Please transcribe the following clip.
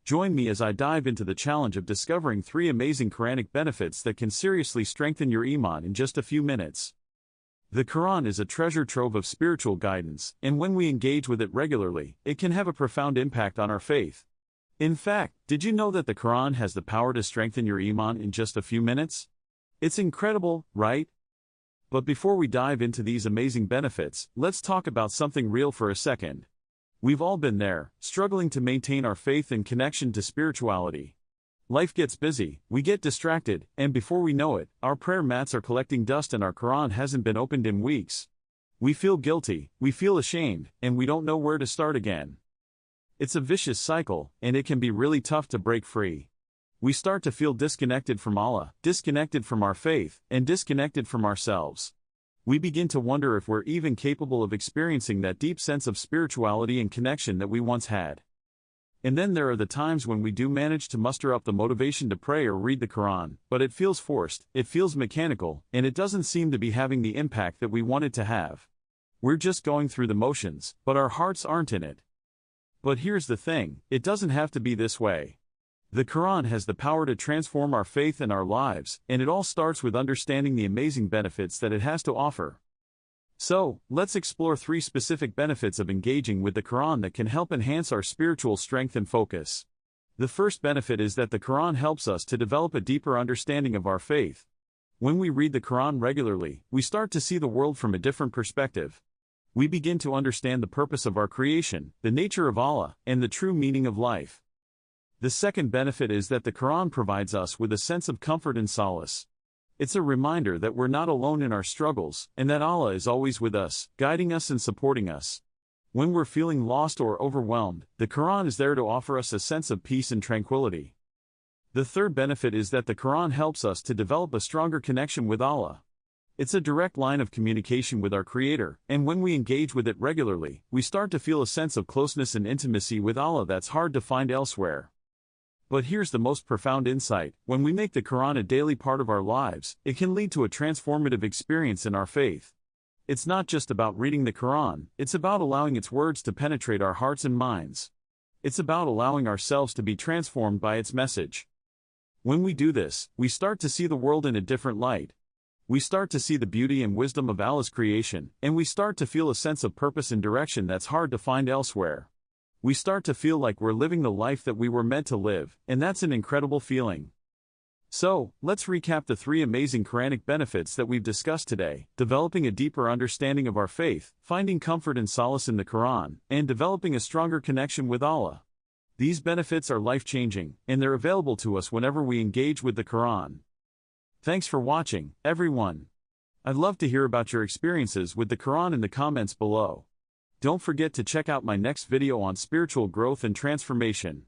Join me as I dive into the challenge of discovering 3 amazing Quranic benefits that can seriously strengthen your Iman in just a few minutes. The Quran is a treasure trove of spiritual guidance, and when we engage with it regularly, it can have a profound impact on our faith. In fact, did you know that the Quran has the power to strengthen your Iman in just a few minutes? It's incredible, right? But before we dive into these amazing benefits, let's talk about something real for a second. We've all been there, struggling to maintain our faith and connection to spirituality. Life gets busy, we get distracted, and before we know it, our prayer mats are collecting dust and our Quran hasn't been opened in weeks. We feel guilty, we feel ashamed, and we don't know where to start again. It's a vicious cycle, and it can be really tough to break free. We start to feel disconnected from Allah, disconnected from our faith, and disconnected from ourselves. We begin to wonder if we're even capable of experiencing that deep sense of spirituality and connection that we once had. And then there are the times when we do manage to muster up the motivation to pray or read the Quran, but it feels forced, it feels mechanical, and it doesn't seem to be having the impact that we want it to have. We're just going through the motions, but our hearts aren't in it. But here's the thing, it doesn't have to be this way. The Quran has the power to transform our faith and our lives, and it all starts with understanding the amazing benefits that it has to offer. So, let's explore 3 specific benefits of engaging with the Quran that can help enhance our spiritual strength and focus. The first benefit is that the Quran helps us to develop a deeper understanding of our faith. When we read the Quran regularly, we start to see the world from a different perspective. We begin to understand the purpose of our creation, the nature of Allah, and the true meaning of life. The second benefit is that the Quran provides us with a sense of comfort and solace. It's a reminder that we're not alone in our struggles, and that Allah is always with us, guiding us and supporting us. When we're feeling lost or overwhelmed, the Quran is there to offer us a sense of peace and tranquility. The third benefit is that the Quran helps us to develop a stronger connection with Allah. It's a direct line of communication with our Creator, and when we engage with it regularly, we start to feel a sense of closeness and intimacy with Allah that's hard to find elsewhere. But here's the most profound insight, when we make the Quran a daily part of our lives, it can lead to a transformative experience in our faith. It's not just about reading the Quran, it's about allowing its words to penetrate our hearts and minds. It's about allowing ourselves to be transformed by its message. When we do this, we start to see the world in a different light. We start to see the beauty and wisdom of Allah's creation, and we start to feel a sense of purpose and direction that's hard to find elsewhere. We start to feel like we're living the life that we were meant to live, and that's an incredible feeling. So, let's recap the 3 amazing Quranic benefits that we've discussed today: developing a deeper understanding of our faith, finding comfort and solace in the Quran, and developing a stronger connection with Allah. These benefits are life-changing, and they're available to us whenever we engage with the Quran. Thanks for watching, everyone. I'd love to hear about your experiences with the Quran in the comments below. Don't forget to check out my next video on spiritual growth and transformation.